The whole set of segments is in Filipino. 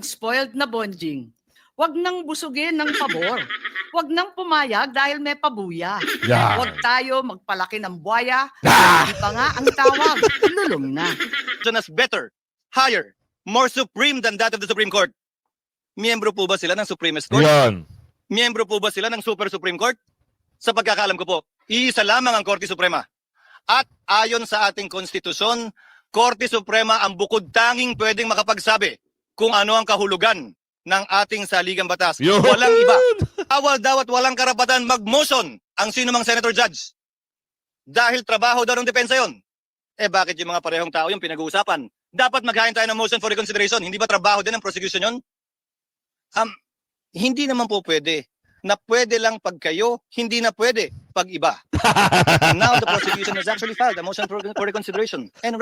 spoiled na bonjing. Huwag nang busugin ng pabor. Huwag nang pumayag dahil may pabuya. Yeah. Huwag tayo magpalaki ng buwaya. Ah! Hindi pa nga ang tawag. Lulong na. As better, higher, more supreme than that of the Supreme Court. Miyembro po ba sila ng Supremist Court? Yan. Miyembro po ba sila ng Super Supreme Court? Sa pagkakaalam ko po, iisa lamang ang Korte Suprema. At ayon sa ating konstitusyon, Korte Suprema ang bukod tanging pwedeng makapagsabi kung ano ang kahulugan ng ating saligang batas. Yun. Walang iba. Awal daw at walang karapatan mag-motion ang sino mang senator judge. Dahil trabaho daw ng depensa yon. Eh bakit yung mga parehong tao yung pinag-uusapan? Dapat maghain tayo ng motion for reconsideration. Hindi ba trabaho din ng prosecution yon? Hindi naman po pwede. Na pwede lang pag kayo, hindi na pwede pag iba. Now the prosecution has actually filed a motion for reconsideration. And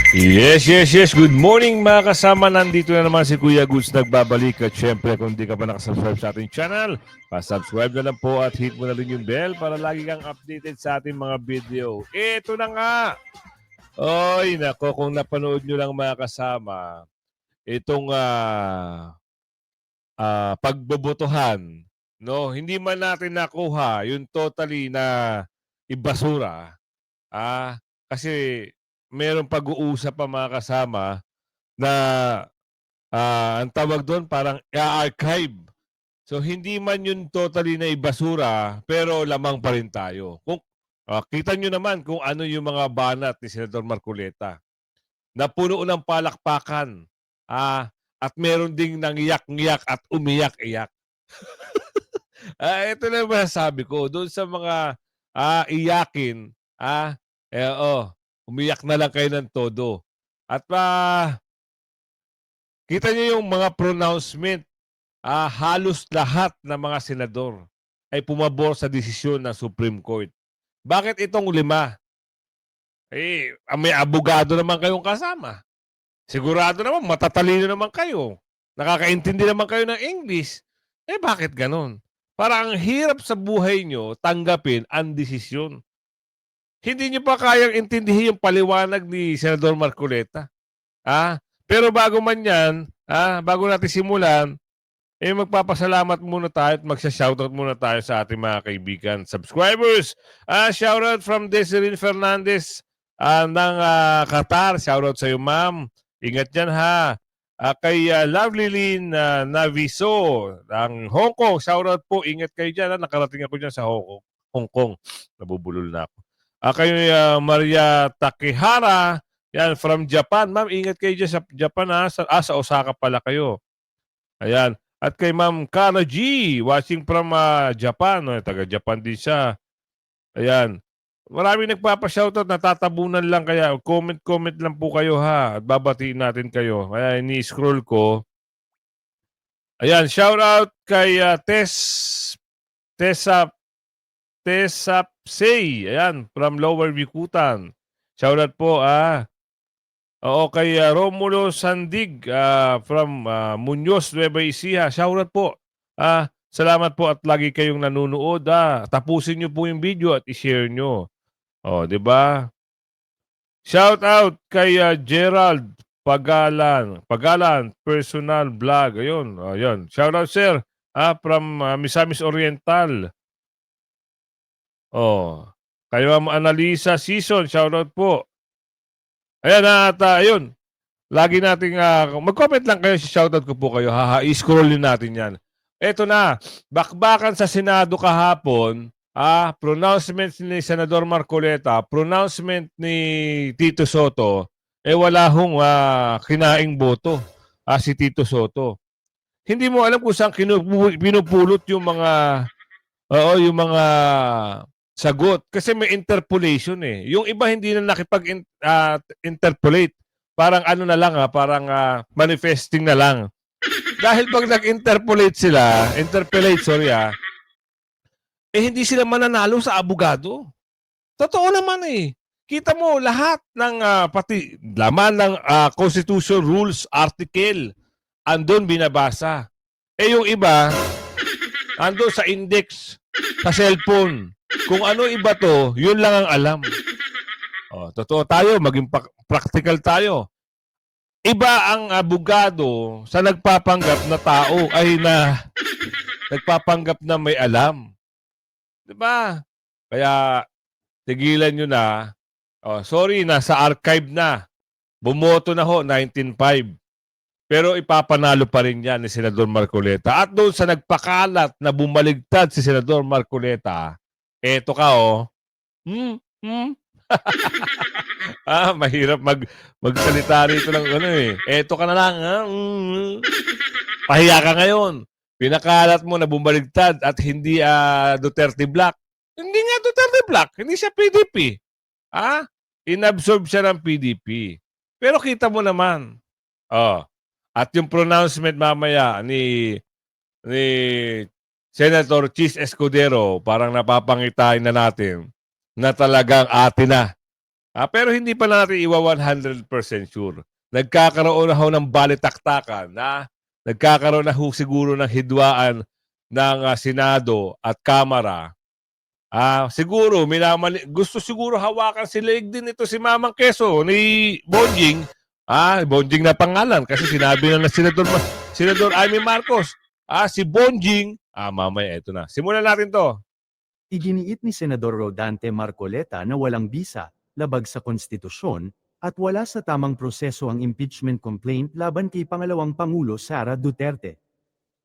Yes. Good morning mga kasama. Nandito na naman si Kuya Goods nagbabalik. At syempre kung di ka pa nakasubscribe sa ating channel, pa-subscribe na lang po at hit mo na rin yung bell para lagi kang updated sa ating mga video. Ito na nga. Oy, nako, kung napanood nyo lang mga kasama, itong pagbobotohan, no? Hindi man natin nakuha yung totally na ibasura. Kasi merong pag-uusap pa mga kasama na ang tawag doon parang i-archive. So hindi man yun totally na ibasura pero lamang pa rin tayo. Kung kita nyo naman kung ano yung mga banat ni Senator Marcoleta. Napuno ng palakpakan. At meron ding nangiyak-ngiyak at umiyak-iyak. Ito na masasabi ko doon sa mga iyakin, umiyak na lang kayo ng todo. At kita niyo yung mga pronouncement, halos lahat ng mga senador ay pumabor sa desisyon ng Supreme Court. Bakit itong 5? May abogado naman kayong kasama. Sigurado naman, matatalino naman kayo. Nakakaintindi naman kayo ng English. Bakit ganon? Parang ang hirap sa buhay nyo tanggapin ang desisyon. Hindi nyo pa kayang intindihin yung paliwanag ni Senador Marcoleta. Pero bago man yan, bago natin simulan, magpapasalamat muna tayo at magsha-shoutout muna tayo sa ating mga kaibigan, subscribers. Shoutout from Desiree Fernandez ng Qatar. Shoutout sa iyo, ma'am. Ingat yan ha. Kay Lovely Lynn Naviso ng Hong Kong. Shoutout po. Ingat kayo dyan. Nakarating ako dyan sa Hong Kong. Nabubulol na ako. Kay Maria Takehara. Yan, from Japan. Ma'am, ingat kayo dyan sa Japan ha. Sa Osaka pala kayo. Ayan. At kay Ma'am Kana G. Watching from Japan. Taga-Japan din siya. Ayan. Maraming nagpapa-shoutout, natatabunan lang kaya comment lang po kayo ha at babatiin natin kayo. Kaya ini-scroll ko. Ayan, shoutout kay Tesapsay. Ayan, from Lower Bikutan. Shoutout po Oo, kay Romulo Sandig from Muñoz, Nueva Ecija. Shoutout po. Salamat po at lagi kayong nanonood. Tapusin niyo po yung video at i-share niyo. Di ba? Shout out kay Gerald Pagalan personal vlog. Ayun. Shout out sir, from Misamis Oriental. Kay Ma'am Analisa Season, shout out po. Ayan ayun. Lagi nating mag-comment lang kayo, shout out ko po kayo. I-scroll din natin 'yan. Eto na, bakbakan sa Senado kahapon. Pronouncement ni Senador Marcoleta, pronouncement ni Tito Soto, wala hong kinaing boto si Tito Soto. Hindi mo alam kung saan pinupulot yung mga sagot kasi may interpolation Yung iba hindi na nakipag-interpolate. Parang ano na lang parang manifesting na lang. Dahil pag nag-interpolate sila, hindi sila mananalo sa abogado. Totoo naman Kita mo lahat ng pati laman ng Constitution Rules Article andun binabasa. Yung iba andun sa index, sa cellphone. Kung ano iba to, yun lang ang alam. Totoo tayo, maging practical tayo. Iba ang abogado sa nagpapanggap na tao ay na nagpapanggap na may alam. 'Di ba? Kaya tigilan nyo na. Oh, sorry, nasa archive na. Bumoto na ho, 19.5. Pero ipapanalo pa rin yan ni Senador Marcoleta. At doon sa nagpakalat na bumaligtad si Senador Marcoleta, eto ka oh. Mahirap magsalita rito ng ano eh. Eto ka na lang. Pahiya ka ngayon. Pinakalat mo na bumaligtad at hindi Duterte Black. Hindi nga Duterte Black. Hindi siya PDP. Inabsorb siya ng PDP. Pero kita mo naman. At yung pronouncement mamaya ni Senator Chis Escudero, parang napapangitain na natin na talagang atin na. Pero hindi pa natin iwa 100% sure. Nagkakaroon na ho ng balitaktakan na nagkakaroon na ho siguro ng hidwaan ng Senado at Kamara. Siguro, gusto siguro hawakan si leeg din ito si Mamang Quezon ni Bonjing. Bonjing na pangalan kasi sinabi na Senador Amy Marcos. Si Bonjing. Mamaya, ito na. Simulan natin to. Iginiit ni Senador Rodante Marcoleta na walang bisa, labag sa konstitusyon, at wala sa tamang proseso ang impeachment complaint laban kay Pangalawang Pangulo Sara Duterte.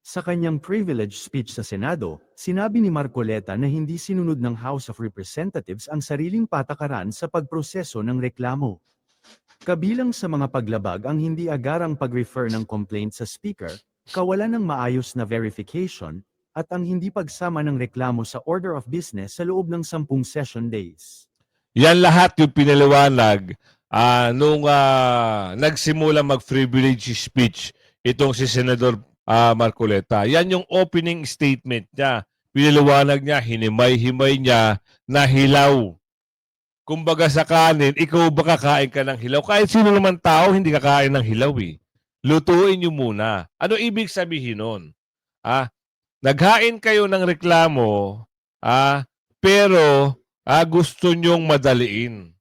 Sa kanyang privilege speech sa Senado, sinabi ni Marcoleta na hindi sinunod ng House of Representatives ang sariling patakaran sa pagproseso ng reklamo. Kabilang sa mga paglabag ang hindi agarang pag-refer ng complaint sa Speaker, kawalan ng maayos na verification, at ang hindi pagsama ng reklamo sa order of business sa loob ng 10 session days. Yan lahat yung pinaliwanag nung nagsimula mag-privilege speech itong si Senador Marcoleta. Yan yung opening statement niya. Pinaliwanag niya, hinimay-himay niya na hilaw. Kumbaga sa kanin, ikaw ba kakain ka ng hilaw? Kahit sino naman tao, hindi kakain ng hilaw eh. Lutuin niyo muna. Ano ibig sabihin nun? Naghain kayo ng reklamo, pero gusto nyong madaliin.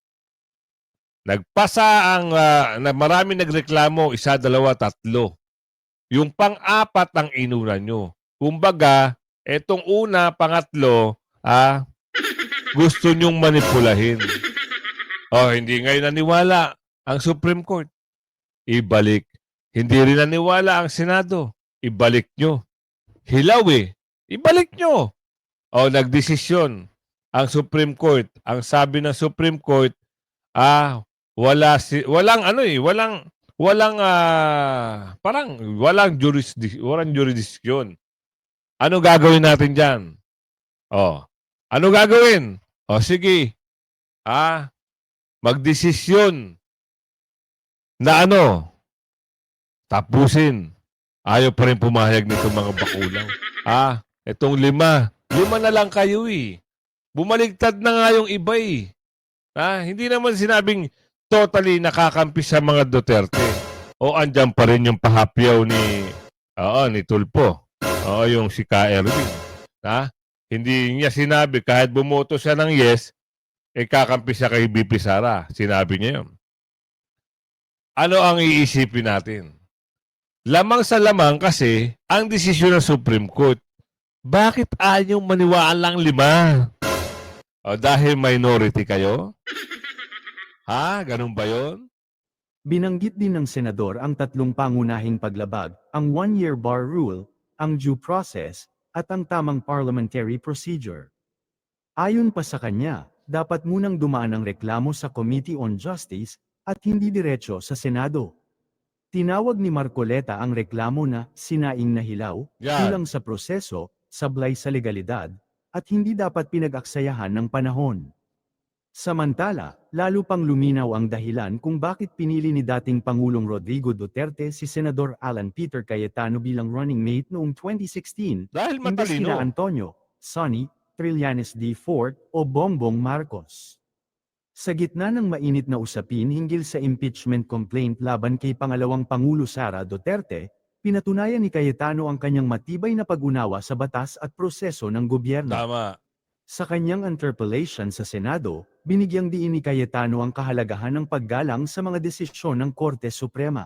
Nagpasa na marami nagreklamo, 1, 2, 3. Yung pang-apat ang inuna nyo. Kumbaga, etong una, pangatlo, gusto nyong manipulahin. Hindi ngayon naniwala ang Supreme Court. Ibalik. Hindi rin naniwala ang Senado. Ibalik nyo. Hilaw eh. Ibalik nyo. Nagdesisyon ang Supreme Court. Ang sabi ng Supreme Court, walang jurisdiction. Ano gagawin natin dyan? Ano gagawin? Sige. Magdesisyon na tapusin. Ayaw pa rin pumayag nito mga bakulaw. Itong 5. 5 na lang kayo eh. Bumaligtad na nga yung iba eh. Hindi naman sinabing totally nakakampi sa mga Duterte. Andyan pa rin yung pahapyaw ni Tulpo. Yung si Ka Erwin. Hindi niya sinabi kahit bumoto siya ng yes, kakampi siya kay BP Sara. Sinabi niya yun. Ano ang iisipin natin? Lamang sa lamang kasi ang desisyon ng Supreme Court. Bakit ayaw maniwalang 5? Dahil minority kayo? Ganun ba yun? Binanggit din ng senador ang 3 pangunahing paglabag, ang 1-year bar rule, ang due process, at ang tamang parliamentary procedure. Ayon pa sa kanya, dapat munang dumaan ang reklamo sa Committee on Justice at hindi diretso sa Senado. Tinawag ni Marcoleta ang reklamo na sinaing na hilaw, kulang sa proseso, sablay sa legalidad, at hindi dapat pinag-aksayahan ng panahon. Samantala, lalo pang luminaw ang dahilan kung bakit pinili ni dating Pangulong Rodrigo Duterte si Senador Alan Peter Cayetano bilang running mate noong 2016, Dahil imbes kina matalino. Antonio, Sonny, Trillanes D. Fort o Bongbong Marcos. Sa gitna ng mainit na usapin hinggil sa impeachment complaint laban kay Pangalawang Pangulo Sara Duterte, pinatunayan ni Cayetano ang kanyang matibay na pag-unawa sa batas at proseso ng gobyerno. Tama. Sa kanyang interpellation sa Senado, binigyang diin ni Cayetano ang kahalagahan ng paggalang sa mga desisyon ng Korte Suprema.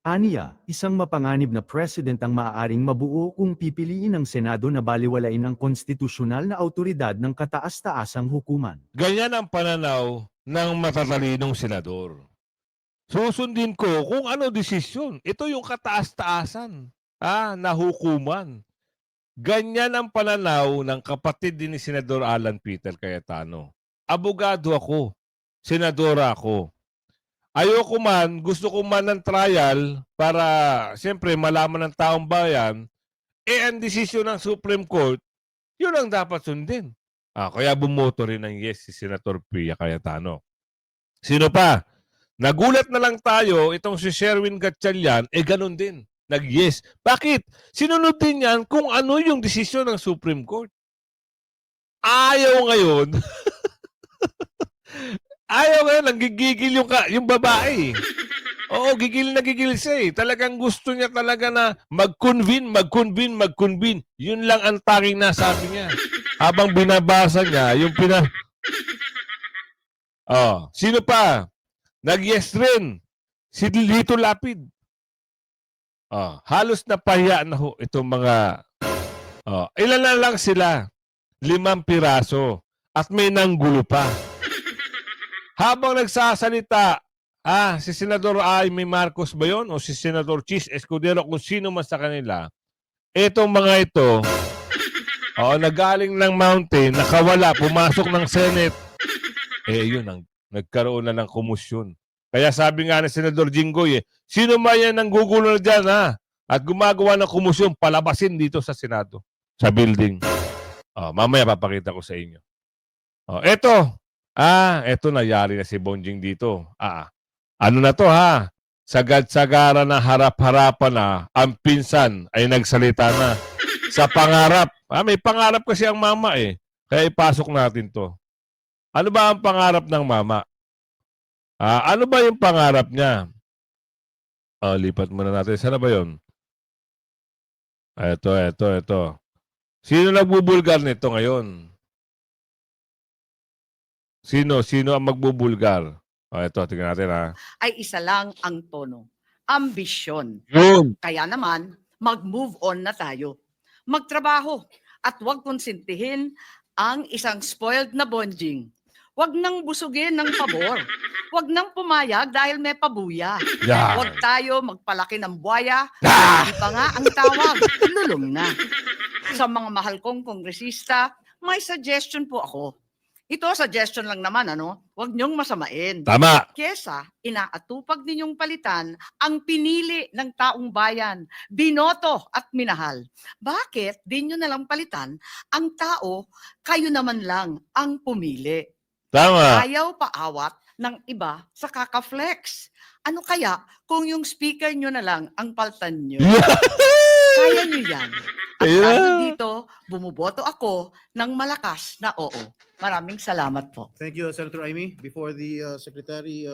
Aniya, isang mapanganib na president ang maaaring mabuo kung pipiliin ng Senado na baliwalain ang konstitusyonal na autoridad ng kataas-taasang hukuman. Ganyan ang pananaw ng matatalinong senador. Susundin ko kung ano desisyon. Ito yung kataas-taasan na hukuman. Ganyan ang pananaw ng kapatid din ni Senador Alan Peter Cayetano. Abogado ako, senadora ako. Ayoko man, gusto ko man ng trial para siyempre malaman ng taong bayan, ang desisyon ng Supreme Court, yun ang dapat sundin. Kaya bumoto rin ng yes si Senator Pia Cayetano. Sino pa? Nagulat na lang tayo, itong si Sherwin Gatchalian, ganun din. Nag-yes. Bakit? Sinunod din yan kung ano yung desisyon ng Supreme Court. Ayaw ngayon. Ayaw ngayon, nanggigigil yung babae. Oo, gigil na gigil siya eh. Talagang gusto niya talaga na mag-convene. Yun lang ang tanging nasabi niya. Habang binabasa niya, yung sino pa? Nag-yes rin. Si Lito Lapid. Halos napahiya na ho itong mga... ilan na lang sila? 5 piraso. At may nanggulo pa. Habang nagsasalita, si Senador Amy Marcos ba yun? O si Senador Chis Escudero, kung sino man sa kanila, itong mga ito, nagaling ng mountain, nakawala, pumasok ng Senate, yun, nagkaroon na ng komusyon. Kaya sabi nga ni Senador Jinggoy, sino man yan ang gugulo na dyan, at gumagawa ng komusyon, palabasin dito sa Senado, sa building. Mamaya papakita ko sa inyo. Eto nangyari na si Bonjing dito. Ano na to Sagad-sagara na harap-harapan na ang pinsan ay nagsalita na sa pangarap. May pangarap kasi ang mama Kaya ipasok natin to. Ano ba ang pangarap ng mama? Ano ba yung pangarap niya? Lipat muna natin. Sana ba yun? Ito. Sino nagbubulgar nito ngayon? Sino ang magbubulgar? Ito, tingnan natin Ay isa lang ang tono. Ambisyon. Yun. Kaya naman, mag-move on na tayo. Magtrabaho at huwag konsintihin ang isang spoiled na bonjing. Huwag nang busugin ng pabor. Huwag nang pumayag dahil may pabuya. Yan. Huwag tayo magpalaki ng buwaya. Hindi pa nga ang tawag. Lulong na. Sa mga mahal kong kongresista, may suggestion po ako. Ito, suggestion lang naman, Huwag niyong masamain. Tama. Kesa, inaatupag ninyong palitan ang pinili ng taong bayan, binoto at minahal. Bakit di nyo nalang palitan ang tao, kayo naman lang ang pumili? Tama. Ayaw paawat ng iba sa kaka-flex. Ano kaya kung yung speaker nyo na lang ang paltan nyo? Kaya nyo yan. At dahil dito, bumuboto ako ng malakas na oo. Maraming salamat po. Thank you, Senator Amy. Before the Secretary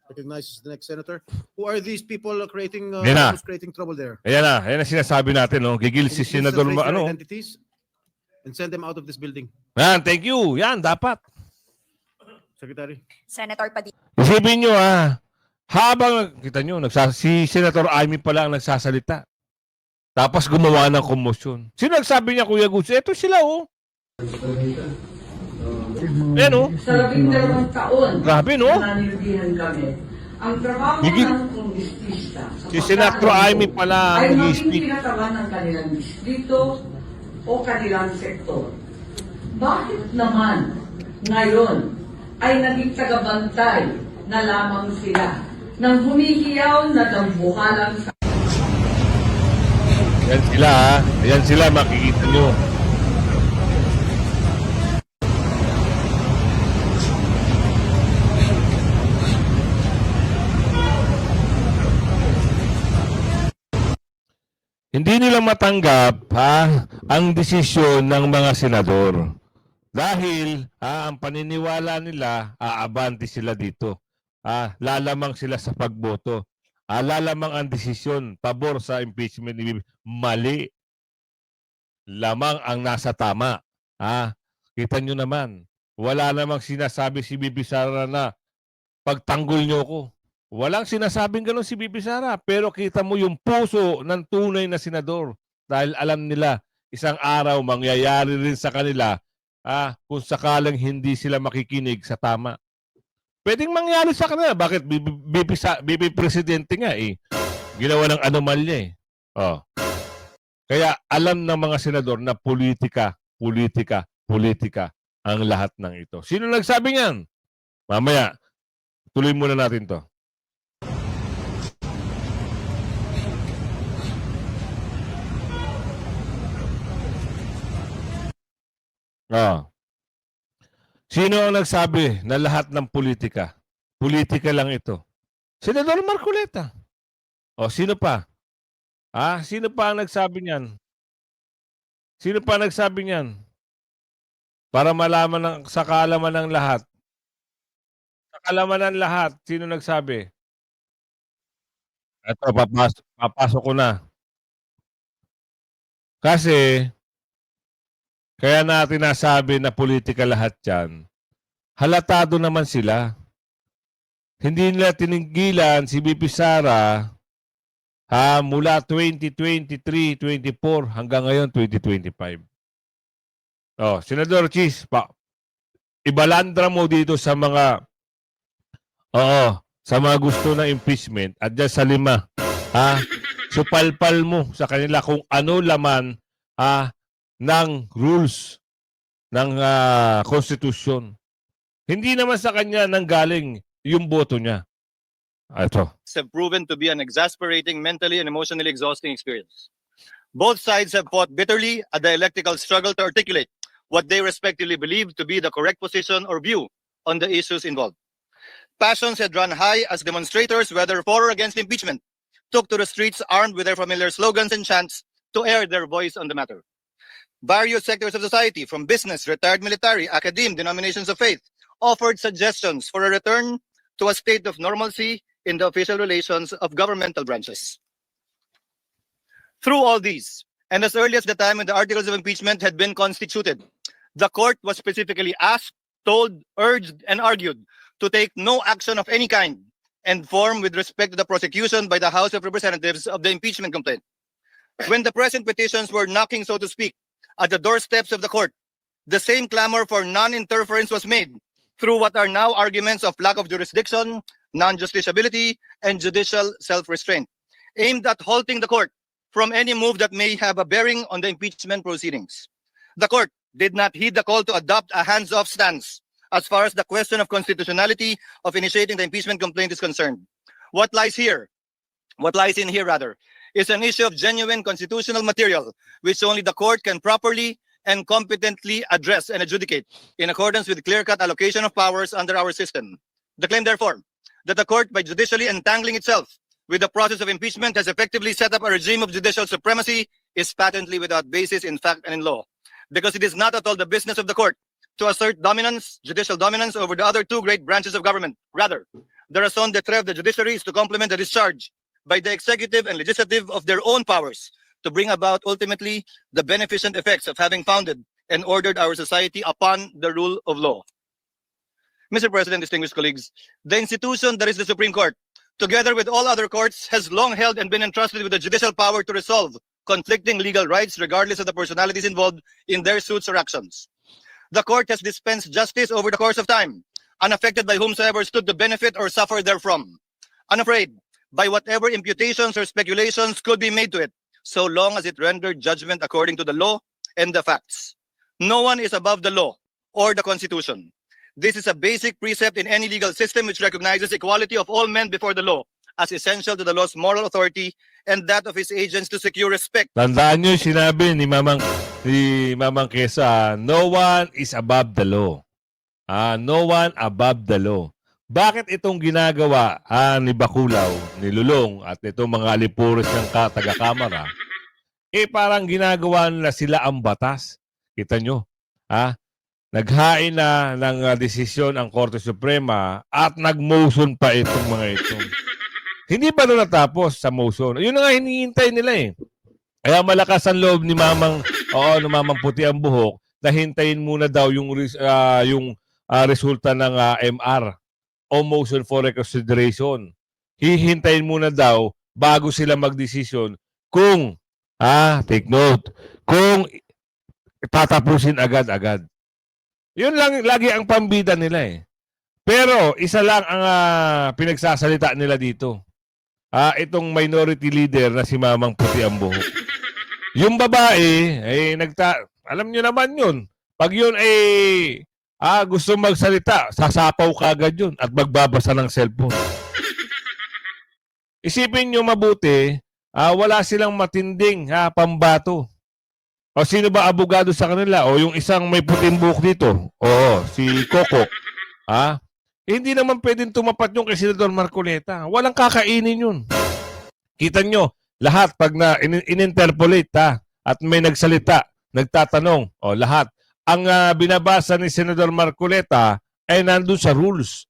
recognizes the next senator, who are these people creating Yan na. who's creating trouble there? Ayan na sinasabi natin, Gigil si Can you please Senador, raise their identities and send them out of this building, Thank you. Yan, dapat. Secretary? Senator Padilla. Isipin nyo, habang, kita nyo, si Senator Amy pala ang nagsasalita. Tapos gumawa ng komosyon. Sino nagsabi niya, Kuya Gusto? Ito sila, Ayan, Sa 12 taon, Grabe, nananilbihan kami. Ang trabaho Gigi- ng kongresista Si Senator Amy pala ay ang maging nag-speak. pinatawan ng kanilang distrito o kanilang sektor. Bakit naman ngayon ay naging tagabantay na lamang sila ng humihiyaw na dambuhalang sa Yan sila, Yan sila, makikita nyo. Hindi nila matanggap ang desisyon ng mga senador. Dahil ang paniniwala nila, aabante sila dito. Lalamang sila sa pagboto. Lalamang ang desisyon, pabor sa impeachment ni Bibi. Mali. Lamang ang nasa tama. Kita nyo naman, wala namang sinasabi si Bibi Sara na pagtanggol nyo ko. Walang sinasabing ganun si BP Sara, pero kita mo yung puso ng tunay na senador dahil alam nila isang araw mangyayari rin sa kanila kung sakalang hindi sila makikinig sa tama. Pwedeng mangyari sa kanila. Bakit? BP Presidente nga eh. Ginawa ng anomalya eh. Oh. Kaya alam ng mga senador na politika ang lahat ng ito. Sino nagsabi niyan? Mamaya, tuloy muna natin to. Sino ang nagsabi na lahat ng politika lang ito? Senador Marcoleta. Sino pa? Sino pa ang nagsabi niyan? Sino pa nagsabi niyan? Para malaman sa kaalaman ng lahat. Sa kaalaman ng lahat, sino nagsabi? Ito, papasok ko na. Kasi, kaya natin nasabi na politika lahat yan, halatado naman sila. Hindi nila tinigilan si BP Sara mula 2023-24 hanggang ngayon 2025. Senador Chis, ibalandra mo dito sa mga gusto ng impeachment at dyan sa 5. Supalpal mo sa kanila kung ano laman ng rules ng konstitusyon. Hindi naman sa kanya nanggaling yung boto niya. Ito. Have proven to be an exasperating, mentally and emotionally exhausting experience. Both sides have fought bitterly a dialectical struggle to articulate what they respectively believe to be the correct position or view on the issues involved. Passions had run high as demonstrators, whether for or against impeachment, took to the streets armed with their familiar slogans and chants to air their voice on the matter. Various sectors of society, from business, retired military, academe, denominations of faith, offered suggestions for a return to a state of normalcy in the official relations of governmental branches. Through all these, and as early as the time when the articles of impeachment had been constituted, the court was specifically asked, told, urged, and argued to take no action of any kind and form with respect to the prosecution by the House of Representatives of the impeachment complaint. When the present petitions were knocking, so to speak, at the doorsteps of the court, the same clamor for non-interference was made through what are now arguments of lack of jurisdiction, non-justiciability, and judicial self-restraint, aimed at halting the court from any move that may have a bearing on the impeachment proceedings. The court did not heed the call to adopt a hands-off stance as far as the question of constitutionality of initiating the impeachment complaint is concerned. What lies in here, is an issue of genuine constitutional material, which only the court can properly and competently address and adjudicate in accordance with clear-cut allocation of powers under our system. The claim, therefore, that the court, by judicially entangling itself with the process of impeachment, has effectively set up a regime of judicial supremacy is patently without basis in fact and in law, because it is not at all the business of the court to assert dominance, judicial dominance, over the other two great branches of government. Rather, the raison d'etre of the judiciary is to complement the discharge by the executive and legislative of their own powers to bring about ultimately the beneficent effects of having founded and ordered our society upon the rule of law. Mr. President, distinguished colleagues, the institution that is the Supreme Court, together with all other courts, has long held and been entrusted with the judicial power to resolve conflicting legal rights regardless of the personalities involved in their suits or actions. The court has dispensed justice over the course of time, unaffected by whomsoever stood to benefit or suffer therefrom, unafraid by whatever imputations or speculations could be made to it, so long as it rendered judgment according to the law and the facts. No one is above the law or the Constitution. This is a basic precept in any legal system which recognizes equality of all men before the law as essential to the law's moral authority and that of its agents to secure respect. Tandaan nyo yung sinabi ni Mamang Kesa, no one is above the law. No one above the law. Bakit itong ginagawa ni Baculaw, ni Lulong, at itong mga alipuris ng taga-kamara, parang ginagawa nila sila ang batas. Kita nyo, naghain na ng desisyon ang Korte Suprema at nag-motion pa itong mga ito. Hindi pa doon natapos sa motion. Yun na nga hinihintay nila eh. Kaya malakas ang loob ni Mamang Puti ang buhok na hintayin muna daw yung resulta ng MR o motion for reconsideration hihintayin muna daw bago sila magdesisyon kung, take note, kung tatapusin agad-agad. Yun lang lagi ang pambida nila eh. Pero isa lang ang pinagsasalita nila dito. Itong minority leader na si Mamang Puti ang Buhok. Yung babae, alam nyo naman yun. Pag yun ay gusto magsalita, sasapaw kagad yun at magbabasa ng cellphone. Isipin nyo mabuti, wala silang matinding pambato. O sino ba abogado sa kanila? O yung isang may puting buhok dito? Oo, si Coco. Hindi naman pwedeng tumapat yung kay Senador Marcoleta. Walang kakainin yun. Kita nyo, lahat pag in-interpolate at may nagsalita, nagtatanong, lahat. Ang binabasa ni Senador Marcoleta ay nandun sa rules.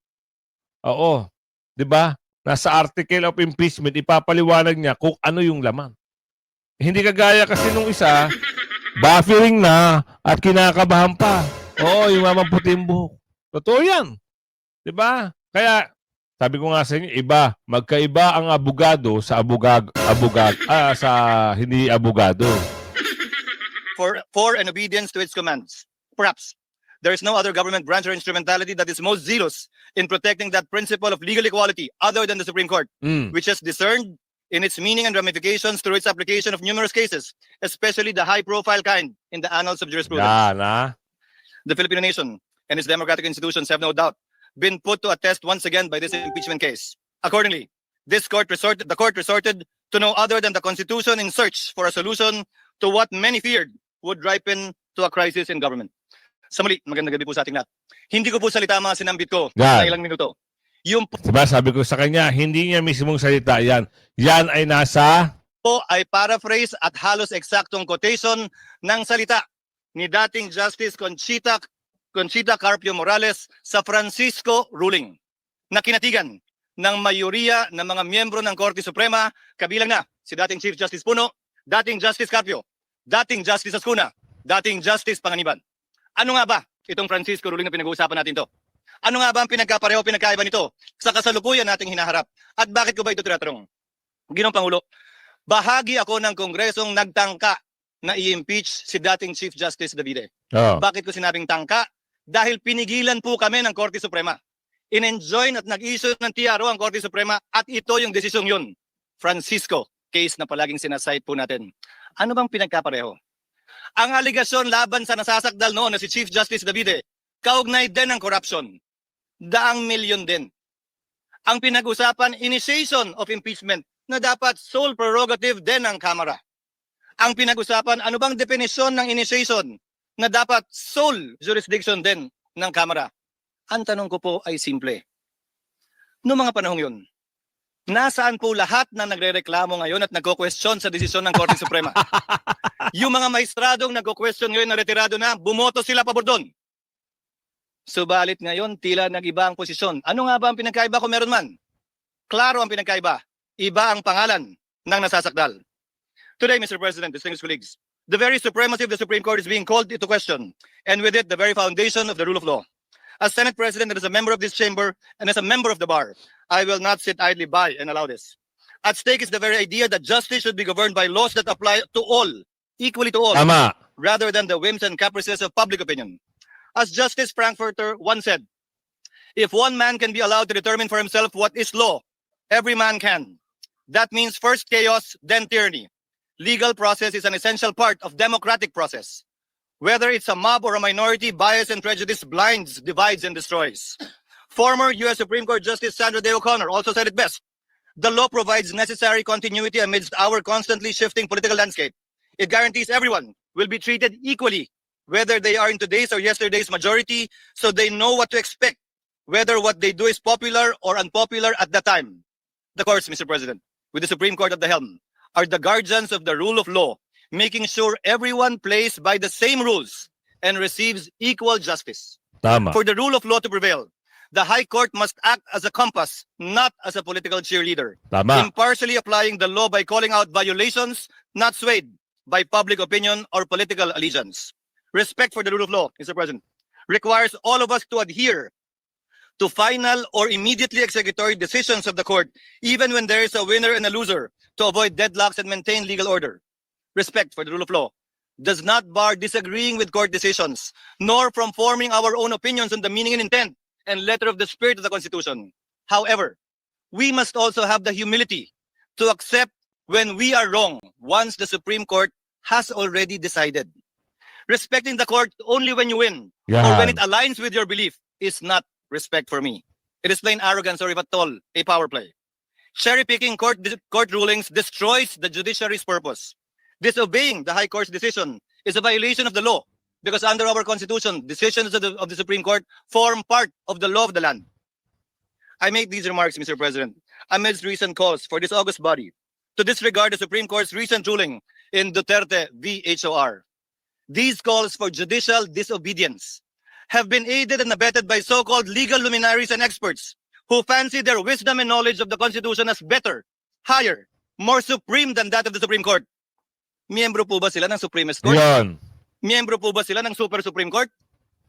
Oo. 'Di ba? Nasa article of impeachment, ipapaliwanag niya kung ano yung laman. Hindi kagaya kasi nung isa, buffering na at kinakabahan pa. Oo, yung Mamang Puting Buhok. Totoo yan. 'Di ba? Kaya sabi ko nga sa inyo, magkaiba ang abogado sa sa hindi abogado. For and obedience to its commands. Perhaps there is no other government branch or instrumentality that is most zealous in protecting that principle of legal equality other than the Supreme Court, which has discerned in its meaning and ramifications through its application of numerous cases, especially the high-profile kind in the annals of jurisprudence. The Filipino nation and its democratic institutions have no doubt been put to a test once again by this impeachment case. Accordingly, the court resorted to no other than the Constitution in search for a solution to what many feared would ripen to a crisis in government. Sa muli, magandang gabi po sa ating lahat. Hindi ko po salita mga sinambit ko sa ilang minuto. Yung diba, sabi ko sa kanya, hindi niya mismong salita yan. Yan ay nasa po ay paraphrase at halos eksaktong quotation ng salita ni dating Justice Conchita Carpio Morales sa Francisco ruling na kinatigan ng mayoriya ng mga miyembro ng Korte Suprema, kabilang na si dating Chief Justice Puno, dating Justice Carpio, dating Justice Ascuna, dating Justice Panganiban. Ano nga ba itong Francisco ruling na pinag-uusapan natin to? Ano nga ba ang pinagkaiba nito sa kasalukuyan nating hinaharap? At bakit ko ba ito tinatanong? Ginoong Pangulo, bahagi ako ng Kongresong nagtangka na i-impeach si dating Chief Justice Davide. Bakit ko sinabing tangka? Dahil pinigilan po kami ng Korte Suprema. In-enjoin at nag-issue ng TRO ang Korte Suprema at ito yung desisyong yun. Francisco, case na palaging sinasite po natin. Ano bang pinagkapareho? Ang aligasyon laban sa nasasakdal noon na si Chief Justice Davide, kaugnay din ng corruption. Daang milyon din. Ang pinag-usapan, initiation of impeachment na dapat sole prerogative din ng Kamara. Ang pinag-usapan, ano bang definisyon ng initiation na dapat sole jurisdiction din ng Kamara? Ang tanong ko po ay simple. Noong mga panahong yun, nasaan po lahat na nagre-reklamo ngayon at nagko-question sa desisyon ng Korte Suprema? Yung mga maestradong nagko-question ngayon na retirado na, bumoto sila pabor doon. Subalit ngayon, tila nag-iba ang posisyon. Ano nga ba ang pinagkaiba kung meron man? Klaro ang pinagkaiba. Iba ang pangalan ng nasasakdal. Today, Mr. President, distinguished colleagues, the very supremacy of the Supreme Court is being called into question, and with it, the very foundation of the rule of law. As Senate President and as a member of this chamber and as a member of the bar, I will not sit idly by and allow this. At stake is the very idea that justice should be governed by laws that apply to all, equally to all, tama. rather than the whims and caprices of public opinion. As Justice Frankfurter once said, if one man can be allowed to determine for himself what is law, every man can. That means first chaos, then tyranny. Legal process is an essential part of democratic process. Whether it's a mob or a minority, bias and prejudice blinds, divides, and destroys. Former U.S. Supreme Court Justice Sandra Day O'Connor also said it best. The law provides necessary continuity amidst our constantly shifting political landscape. It guarantees everyone will be treated equally, whether they are in today's or yesterday's majority, so they know what to expect, whether what they do is popular or unpopular at the time. The courts, Mr. President, with the Supreme Court at the helm, are the guardians of the rule of law, making sure everyone plays by the same rules and receives equal justice. Tama. For the rule of law to prevail, the High Court must act as a compass, not as a political cheerleader. Tama. Impartially applying the law by calling out violations, not swayed by public opinion or political allegiance. Respect for the rule of law, Mr. President, requires all of us to adhere to final or immediately executory decisions of the court, even when there is a winner and a loser, to avoid deadlocks and maintain legal order. Respect for the rule of law does not bar disagreeing with court decisions, nor from forming our own opinions on the meaning and intent and letter of the spirit of the Constitution. However, we must also have the humility to accept when we are wrong once the Supreme Court has already decided. Respecting the court only when you win or when it aligns with your belief is not respect for me. It is plain arrogance, or if at all, a power play. Cherry-picking court rulings destroys the judiciary's purpose. Disobeying the High Court's decision is a violation of the law because under our Constitution, decisions of the Supreme Court form part of the law of the land. I make these remarks, Mr. President, amidst recent calls for this august body to disregard the Supreme Court's recent ruling in Duterte v. HOR. These calls for judicial disobedience have been aided and abetted by so-called legal luminaries and experts who fancy their wisdom and knowledge of the Constitution as better, higher, more supreme than that of the Supreme Court. Miyembro po ba sila ng Supremist Court? Yun. Miyembro po ba sila ng Super Supreme Court?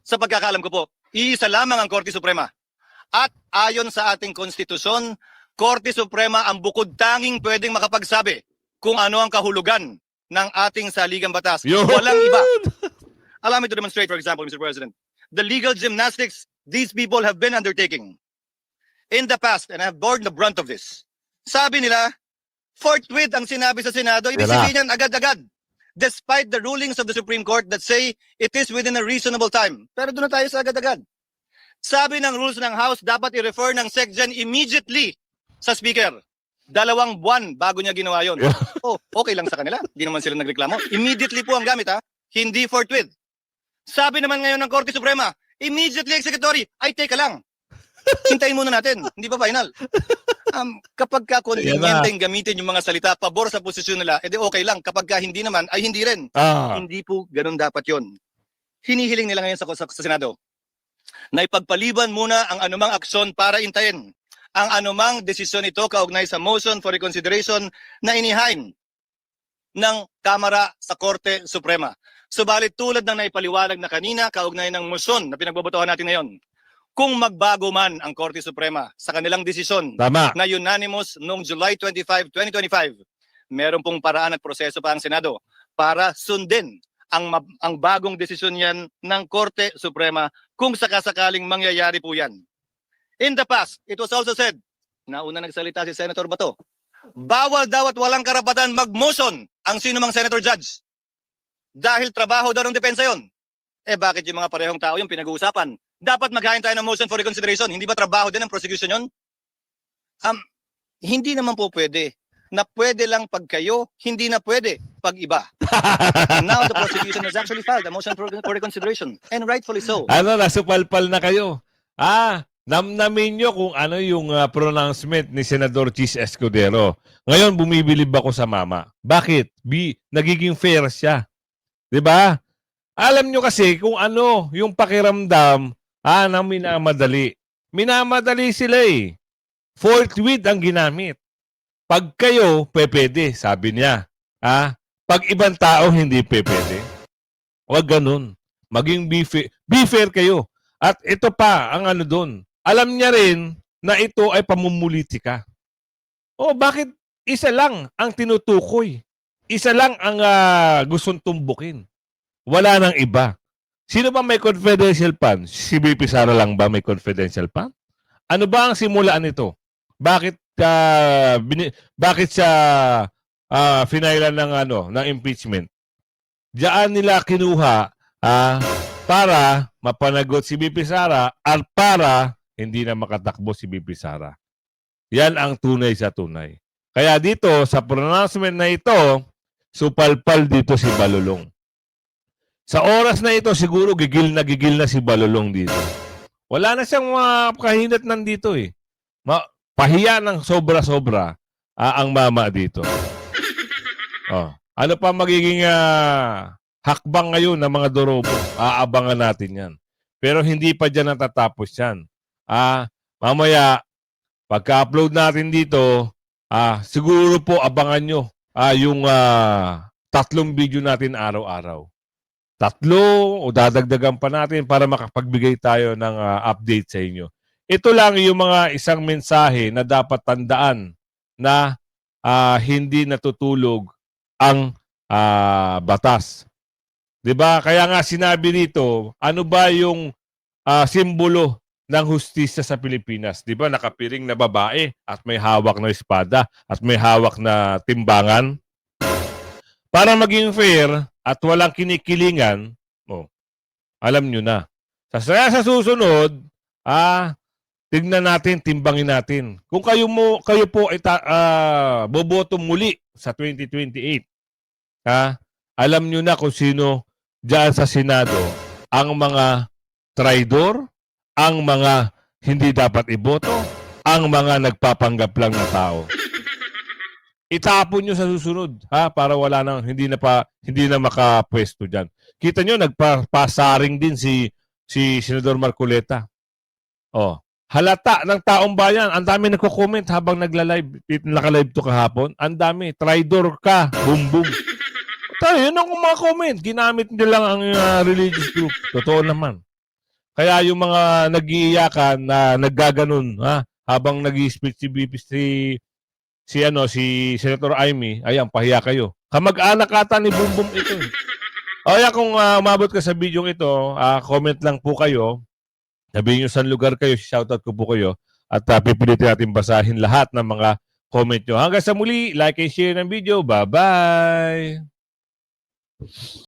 Sa pagkakalam ko po, iisa lamang ang Korte Suprema. At ayon sa ating konstitusyon, Korte Suprema ang bukod tanging pwedeng makapagsabi kung ano ang kahulugan ng ating saligang batas. Yun. Walang iba. Allow me to demonstrate, for example, Mr. President, the legal gymnastics these people have been undertaking in the past, and I have borne the brunt of this. Sabi nila, forthwith ang sinabi sa Senado, ibig Wala. sabihin yan agad-agad. Despite the rulings of the Supreme Court that say it is within a reasonable time. Pero doon na tayo sa agad-agad. Sabi ng rules ng House, dapat i-refer ng SecGen immediately sa Speaker. 2 buwan bago niya ginawa yun. Oh, okay lang sa kanila. Hindi naman sila nagreklamo. Immediately po ang gamit, ha? Hindi forthwith. Sabi naman ngayon ng Korte Suprema, immediately executory. Ay, teka lang. Hintayin muna natin. Hindi pa final. Kapag ka convenienteng gamitin yung mga salita pabor sa posisyon nila, edi okay lang. Kapag ka hindi naman, ay hindi rin. Hindi po ganun dapat yon. Hinihiling nila ngayon sa Senado na ipagpaliban muna ang anumang aksyon para intayin ang anumang desisyon ito kaugnay sa motion for reconsideration na inihain ng Kamara sa Korte Suprema. Subalit tulad ng naipaliwanag na kanina kaugnay ng motion na pinagbobotohan natin ngayon, kung magbago man ang Korte Suprema sa kanilang desisyon Tama. na unanimous noong July 25, 2025, meron pong paraan at proseso pa ang Senado para sundin ang bagong desisyon yan ng Korte Suprema kung sakasakaling mangyayari po yan. In the past, it was also said, nauna nagsalita si Senator Bato, bawal daw at walang karapatan mag-motion ang sino mang Senator Judge. Dahil trabaho daw ng depensa yon. Eh bakit yung mga parehong tao yung pinag-uusapan? Dapat maghain tayo ng motion for reconsideration. Hindi ba trabaho din ng prosecution yun? Hindi naman po pwede. Na pwede lang pag kayo, hindi na pwede pag iba. And now the prosecution has actually filed a motion for reconsideration. And rightfully so. Ano, nasupalpal na kayo. Namnamin nyo kung ano yung pronouncement ni Senador Chis Escudero. Ngayon, bumibilib ako sa mama. Bakit? Nagiging fair siya. 'Di ba? Alam nyo kasi kung ano yung pakiramdam na minamadali. Minamadali sila eh. Forthwith ang ginamit. Pag kayo, pwede, sabi niya. Pag ibang tao, hindi pwede. Huwag ganun. Maging be fair kayo. At ito pa, ang ano doon. Alam niya rin na ito ay pamumulitika. Bakit isa lang ang tinutukoy? Isa lang ang gustong tumbukin. Wala nang iba. Sino ba may confidential fund? Si BP Sara lang ba may confidential fund? Ano ba ang simulaan nito? Bakit siya finailan ng impeachment? Diyan nila kinuha para mapanagot si BP Sara at para hindi na makatakbo si BP Sara. Yan ang tunay sa tunay. Kaya dito sa pronouncement na ito, supalpal dito si Balulong. Sa oras na ito, siguro gigil na si Balulong dito. Wala na siyang kahinat nandito eh. Pahiya ng sobra-sobra ang mama dito. Ano pa magiging hakbang ngayon ng mga Dorobo? Aabangan natin yan. Pero hindi pa dyan natatapos yan. Mamaya, pagka-upload natin dito, siguro po abangan nyo yung 3 video natin araw-araw. 3 o dadagdagan pa natin para makapagbigay tayo ng update sa inyo. Ito lang yung mga isang mensahe na dapat tandaan na hindi natutulog ang batas. 'Di ba? Kaya nga sinabi dito, ano ba yung simbolo ng hustisya sa Pilipinas? 'Di ba? Nakapiring na babae at may hawak na espada at may hawak na timbangan. Para maging fair at walang kinikilingan, alam nyo na. Sa susunod, tignan natin, timbangin natin. Kung kayo po ay boboto muli sa 2028, alam nyo na kung sino dyan sa Senado ang mga traidor, ang mga hindi dapat iboto, ang mga nagpapanggap lang na tao. Itapon nyo sa susunod, para wala nang hindi na makapwesto diyan. Kita nyo, nagpasaring din si Senador Marcoleta. Halata ng taong bayan, ang dami nagko-comment habang naka-live to kahapon. Ang dami, traidor ka, bumbum. Yun ang mga comment. Ginamit nila lang ang religious group. Totoo naman. Kaya yung mga nag-iiyakan na naggaganon, habang nag-i-speech si Senator Amy, ayan, pahiya kayo. Kamag-anak ata ni Bumbum ito. Kaya kung umabot ka sa video ito, comment lang po kayo. Sabihin nyo saan lugar kayo, shoutout ko po kayo. At pipilitin natin basahin lahat ng mga comment nyo. Hanggang sa muli, like and share ng video. Bye-bye!